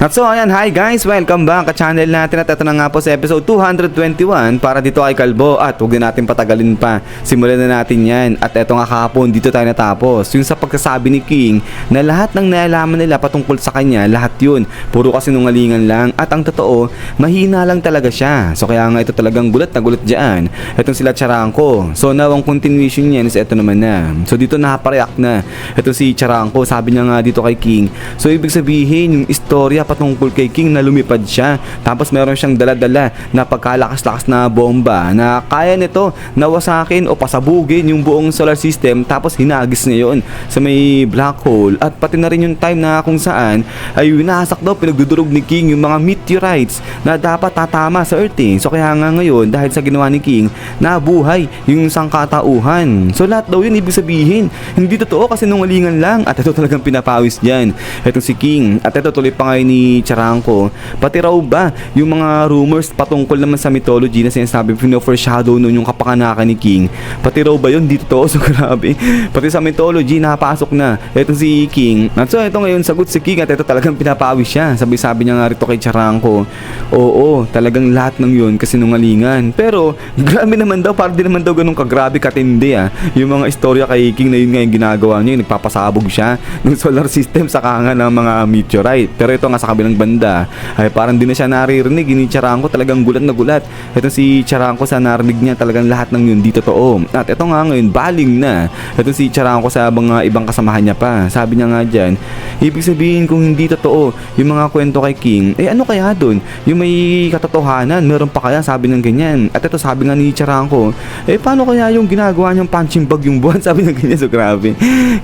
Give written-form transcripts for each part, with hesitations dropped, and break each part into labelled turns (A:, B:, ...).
A: At so ayan, hi guys, welcome back sa channel natin at ito na nga po sa episode 221 para dito kay Kalbo at huwag na natin patagalin pa, simulan na natin yan. At ito nga kahapon, dito tayo natapos yung sa pagkasabi ni King na lahat ng nalaman nila patungkol sa kanya, lahat yun puro kasinungalingan lang at ang totoo, mahina lang talaga siya. So kaya nga ito talagang gulat na gulat dyan, itong sila Charangco. So now ang continuation niyan is ito naman na. So dito nakapareact na ito si Charangco, sabi niya nga dito kay King. So ibig sabihin yung istorya patungkol kay King na lumipad siya, tapos meron siyang dala-dala na pagkalakas-lakas na bomba na kaya nito nawasakin o pasabugin yung buong solar system, tapos hinagis ngayon sa may black hole. At pati na rin yung time na kung saan ay winasak daw, pinagdudurog ni King yung mga meteorites na dapat tatama sa Earth eh. So kaya nga ngayon dahil sa ginawa ni King, nabuhay yung sangkatauhan. So lahat daw yun ibig sabihin hindi totoo kasi nungalingan lang, at ito talagang pinapawis dyan ito si King. At ito tuloy pa ngayon ni Charangco, pati raw ba yung mga rumors patungkol naman sa mythology na sinasabi pino-foreshadow nun yung kapanganakan ni King, pati raw ba yun di totoo? So grabe, pati sa mythology napasok na ito si King. At so ito ngayon sagot si King at ito talagang pinapawis siya. Sabi niya nga rito kay Charangco, oo talagang lahat ng yun kasi nungalingan, pero grabe naman daw, para di naman daw ganun kagrabe katindi yung mga istorya kay King na yun nga yung ginagawa niya, yung nagpapasabog siya ng solar system sa kanga ng mga meteorite. Pero ito nga sa kabilang banda ay parang di na siya naririnig ni Charangco, talagang gulat na gulat ito si Charangco sa narinig niya, talagang lahat ng yun di totoo. At ito nga ngayon baling na ito si Charangco sa mga ibang kasamahan niya pa. Sabi niya nga dyan, ibig sabihin kung hindi totoo yung mga kwento kay King, ano kaya dun yung may katotohanan, meron pa kaya, sabi ng ganyan. At ito sabi nga ni Charangco, paano kaya yung ginagawa niyang punching bag yung buwan, sabi ng ganyan. So grabe,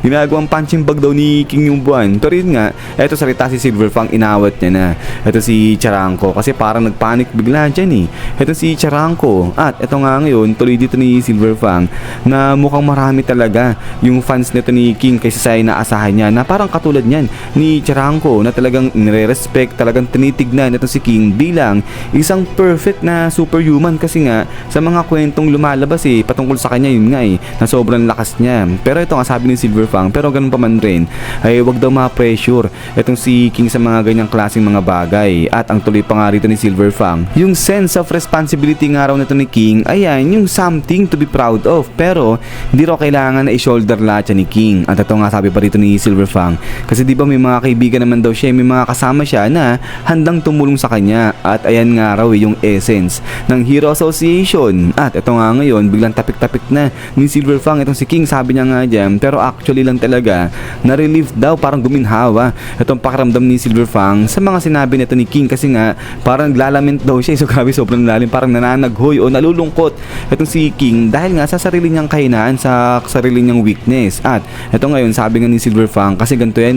A: ginagawang punching bag daw ni King yung buwan. Pero yun nga, ito salita si Silverfang, inawat niya na ito si Charangco kasi parang nagpanik bigla dyan ito si Charangco. At ito nga ngayon tuloy dito ni Silverfang na mukhang marami talaga yung fans nito ni King kaysa sa inaasahan niya, na parang katulad niyan ni Charangco na talagang nire-respect, talagang tinitignan ito si King bilang isang perfect na superhuman kasi nga sa mga kwentong lumalabas patungkol sa kanya yun nga na sobrang lakas niya. Pero ito nga sabi ni Silverfang, pero ganun pa man rin ay wag daw ma-pressure itong si King sa mga ganyang klaseng mga bagay. At ang tuloy pa nga rito ni Silverfang, yung sense of responsibility nga raw nito ni King, ayan yung something to be proud of, pero hindi raw kailangan na i-shoulder lahat siya ni King. At ito nga sabi pa rito ni Silverfang, kasi di ba may mga kaibigan naman daw siya, may mga kasama siya na handang tumulong sa kanya. At ayan nga raw yung essence ng Hero Association. At ito nga ngayon biglang tapik-tapik na ni Silverfang itong si King, sabi niya nga dyan, pero actually lang talaga na-relieve daw, parang guminhawa itong pakiramdam ni Silverfang sa mga sinabi nito ni King, kasi nga parang naglalament daw siya. So grabe, sobrang lalim, parang nananaghoy o nalulungkot itong si King dahil nga sa sarili niyang kahinaan, sa sarili niyang weakness. At ito ngayon sabi nga ni Silverfang, kasi ganito yan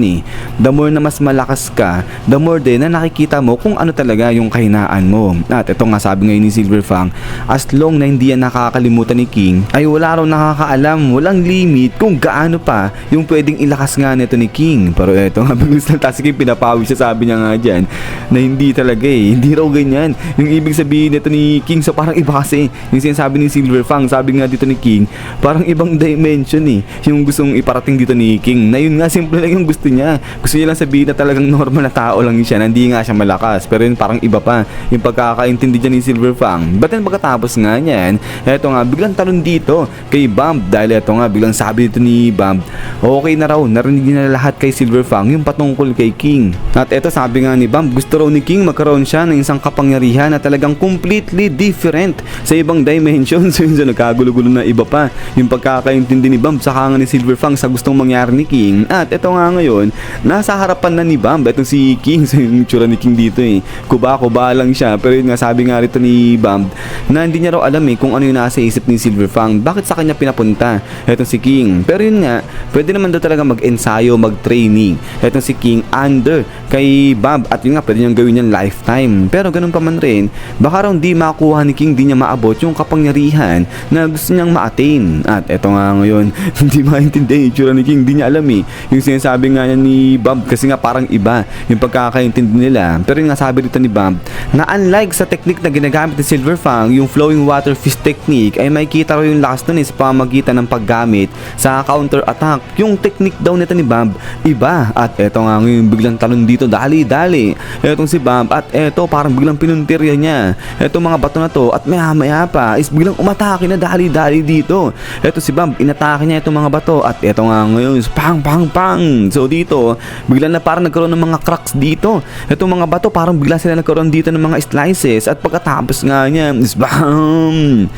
A: the more na mas malakas ka, the more din na nakikita mo kung ano talaga yung kahinaan mo. At ito nga sabi ngayon ni Silverfang, as long na hindi yan nakakalimutan ni King, ay wala raw nakakaalam, walang limit kung gaano pa yung pwedeng ilakas nga nito ni King. Pero ito nga biglas na si King, pinapawis siya, sabi niya nga dyan na hindi talaga hindi raw ganyan yung ibig sabihin nito ni King. So parang iba kasi yung sinasabi ni Silverfang, sabi nga dito ni King, parang ibang dimension yung gustong iparating dito ni King, na yun nga simple lang yung gusto niya lang sabihin na talagang normal na tao lang siya, na hindi nga siya malakas, pero yun parang iba pa yung pagkakaintindi dyan ni Silverfang. But then pagkatapos nga niyan, eto nga biglang talon dito kay Bump, dahil eto nga biglang sabi dito ni Bump, okay na raw, narinig na lahat kay Silverfang yung patungkol kay King. At eto sabi nga ni Bump, gusto raw ni King magkaroon siya ng isang kapangyarihan na talagang completely different sa ibang dimensions. So yun, nagkagulo-gulo na iba pa yung pagkakaintindi ni Bump sa kanga ni Silverfang sa gustong mangyari ni King. At eto nga ngayon, nasa harapan na ni Bump itong si King. So yung tsura ni King dito kuba-kuba lang siya. Pero yun nga sabi nga rito ni Bump na hindi niya raw alam kung ano yung nasa isip ni Silverfang, bakit sa kanya pinapunta itong si King. Pero yun nga, pwede naman daw talaga mag-ensayo, mag-training itong si King under kay Bump, at yun nga pwede niyang gawin yan lifetime. Pero ganun pa man rin, baka raw di makuha ni King, di niya maabot yung kapangyarihan na gusto niyang ma-attain. At eto nga ngayon, hindi maintindihan yung itsura ni King, di niya alam yung sinasabi nga niya ni Bump, kasi nga parang iba yung pagkakaintindi nila. Pero yung nga sabi dito ni Bump na unlike sa technique na ginagamit ni Silverfang, yung flowing water fist technique, ay makikita raw yung lakas nun sa pamagitan ng paggamit sa counter attack. Yung technique daw nito ni Bump iba. At eto nga ngayon biglang talon dito dahil dali-dali etong si Bam at eto parang biglang pinuntirya niya etong mga bato na to at maya-maya pa is biglang umatake na dali-dali dito. Eto si Bam, inatake niya itong mga bato at eto nga ngayon pang pang pang. So dito biglang na parang nagkaroon ng mga cracks dito. Etong mga bato parang bigla sila nagkaroon dito ng mga slices at pagkatapos nga niya is bam!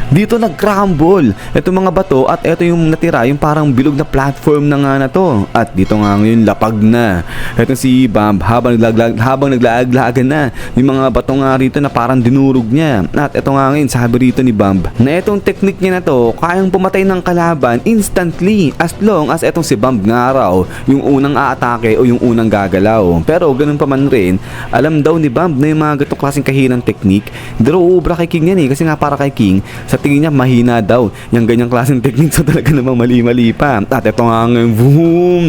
A: Dito nag-crumble etong mga bato at eto yung natira yung parang bilog na platform na nga na to. At dito nga ngayon lapag na etong si Bam habang naglaag-laagan na yung mga bato nga rito na parang dinurog niya. At eto nga ngayon sabi rito ni Bam na etong technique niya na to kayang pumatay ng kalaban instantly as long as etong si Bam nga raw yung unang aatake o yung unang gagalaw. Pero ganun pa man rin, alam daw ni Bam na yung mga gatong klaseng kahinang technique pero uubra kay King yan kasi nga para kay King sa tingin niya mahina daw yung ganyang klaseng technique. So talaga namang mali-mali pa. At eto nga ngayon boom,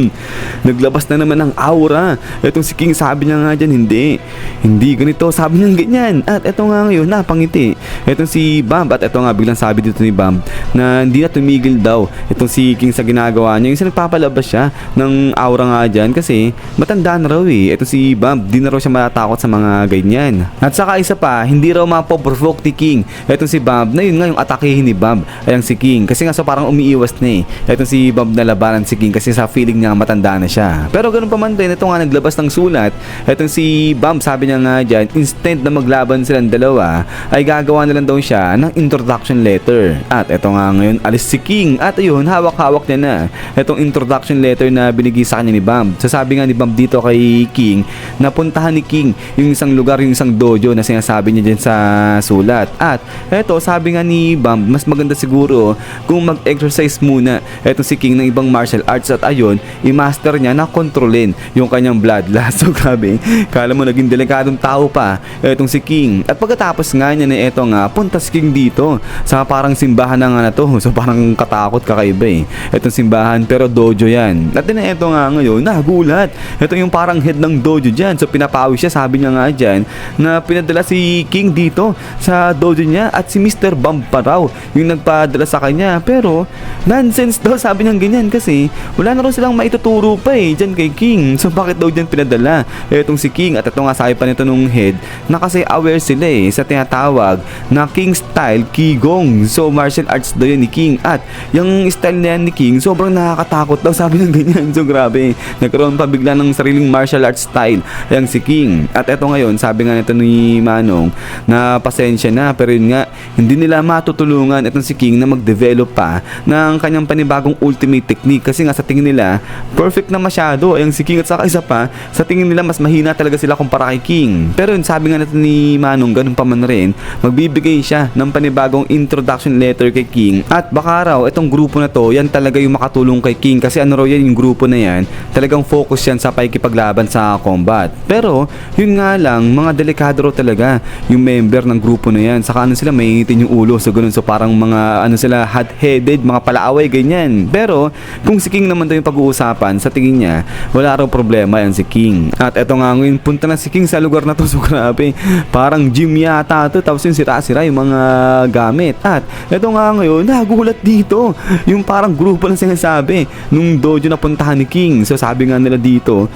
A: naglabas na naman ang aura. Etong si King sabi niya nga dyan hindi ganito, sabi niya ganyan. At eto nga ngayon napangiti etong si Bam at eto nga biglang sabi dito ni Bam na hindi na tumigil daw etong si King sa ginagawa niya. Yung nagpapalabas siya ng aura nga dyan kasi matanda na raw etong si Bam, di na raw siya matatakot sa mga ganyan. At saka isa pa, hindi raw mapoprovoke ni King etong si Bam na yun nga yung atakehin ni Bam ayang si King kasi nga so parang umiiwas na etong si Bam na labanan si King kasi sa feeling niya matanda na siya. Pero ganun pa man din, ito nga naglabas ng sulat etong si Bam, sabi niya nga dyan instead na maglaban silang dalawa ay gagawa na lang daw siya ng introduction letter. At ito nga ngayon alis si King at ayun hawak-hawak niya na etong introduction letter na binigay sa kanya ni Bam. So sabi nga ni Bam dito kay King na puntahan ni King yung isang lugar, yung isang dojo na sinasabi niya dyan sa sulat. At eto sabi nga ni Bam mas maganda siguro kung mag-exercise muna etong si King ng ibang martial arts at ayun i-master niya na kontrolin yung kanyang bloodlust. So grabe, kala mo naging delikadong tao pa etong si King. At pagkatapos nga niya na eto nga punta si King dito sa parang simbahan na nga na to. So parang katakot kakaiba etong simbahan pero dojo yan. At din eto nga ngayon nagulat eto yung parang head ng dojo dyan. So pinapawis siya, sabi niya nga dyan na pinadala si King dito sa dojo niya at si Mr. Bam pa raw yung nagpadala sa kanya. Pero nonsense daw sabi niya ganyan kasi wala na raw silang maituturo pa dyan kay King. So bakit daw dyan pinadala etong si King? At ito nga sabi pa nito nung head na kasi aware sila sa tinatawag na King style Qigong. So martial arts daw yun ni King at yung style na yan ni King sobrang nakakatakot daw sabi ng ganyan. So grabe, nagkaroon pa bigla ng sariling martial arts style yung si King. At eto ngayon sabi nga nito ni Manong na pasensya na pero yun nga hindi nila matutulungan itong si King na mag-develop pa ng kanyang panibagong ultimate technique kasi nga sa tingin nila perfect na masyado yung si King. At saka isa pa, sa tingin nila mas mahina talaga sila kumpara kay King. Pero yun sabi nga nito ni Manong ganun pa man rin, magbibigay siya ng panibagong introduction letter kay King at baka raw itong grupo na to yan talaga yung makatulong kay King kasi ano raw yan yung grupo na yan talagang focus yan sa pakikipaglaban sa combat. Pero yun nga lang mga delikado raw talaga yung member ng grupo na yan, saka ano sila mainitin yung ulo so ganun. So parang mga ano sila hot-headed, mga palaaway ganyan. Pero kung si King naman daw yung pag-uusapan, sa tingin niya wala raw problema yan si King. At eto nga ngayon punta na si King sa lugar na to. So grabe, parang gym yata to, tapos yung sira-sira yung mga gamit. At eto nga ngayon nagulat dito yung parang grupo na sinasabi nung dojo na puntahan ni King. So sabi nga nila dito,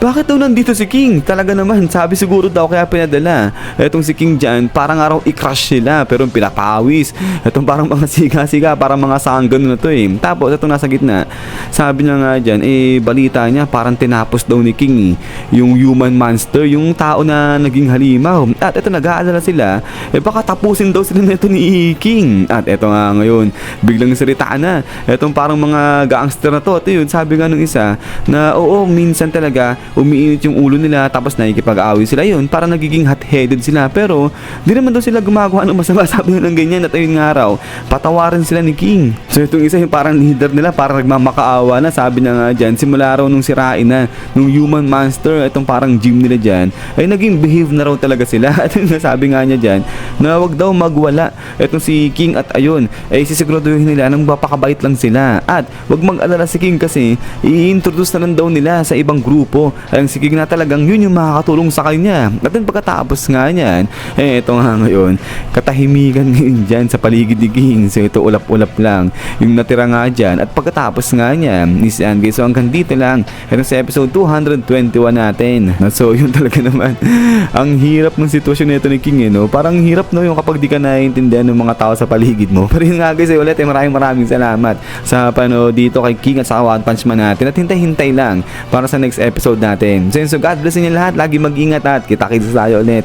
A: bakit daw nandito si King? Talaga naman, sabi siguro daw kaya pinadala etong si King dyan, parang araw i-crush sila pero pinapawis etong parang mga siga-siga, parang mga sanggan na to Tapos etong nasa gitna, sabi niya nga dyan balita niya parang tinapos daw ni King yung human monster, yung tao na naging halimaw. At eto nag-aalala sila baka tapusin daw sila nito ni King. At eto nga ngayon biglang salita na etong parang mga gangster na to. At yun sabi nga nung isa na oo minsan talaga umiinit yung ulo nila tapos nakikipag-away sila yun, parang nagiging hot-headed sila pero di naman daw sila gumagawa ng masama, sabi nila ng ganyan. At ayun nga raw patawarin sila ni King. So itong isa yung parang leader nila parang nagmamakaawa na, sabi niya nga dyan simula raw nung sirain na nung human monster itong parang gym nila dyan ay naging behave na raw talaga sila. At sabi nga niya dyan na wag daw magwala etong si King at ayun ay sisiguraduhin nila nang mapakabait lang sila at wag mag-alala si King kasi i-introduce na lang daw nila sa ibang grupo ayang si King na talagang yun yung makakatulong sa kanya. At then pagkatapos nga niyan ito nga ngayon katahimikan ngayon dyan dyan sa paligid ni King. So ito ulap-ulap lang yung natira nga dyan. At pagkatapos nga niya ni Sandy. So hanggang dito lang. Ito sa episode 221 natin. So yun talaga naman. Ang hirap ng sitwasyon nito ni King no? Parang hirap no yung kapag di ka naiintindihan ng mga tao sa paligid mo. Pero yun nga guys ulit maraming salamat sa panood dito kay King at sa One Punch Man natin. At hintay-hintay lang para sa next episode natin. So God bless inyo lahat. Lagi mag-ingat at kita-kits tayo ulit.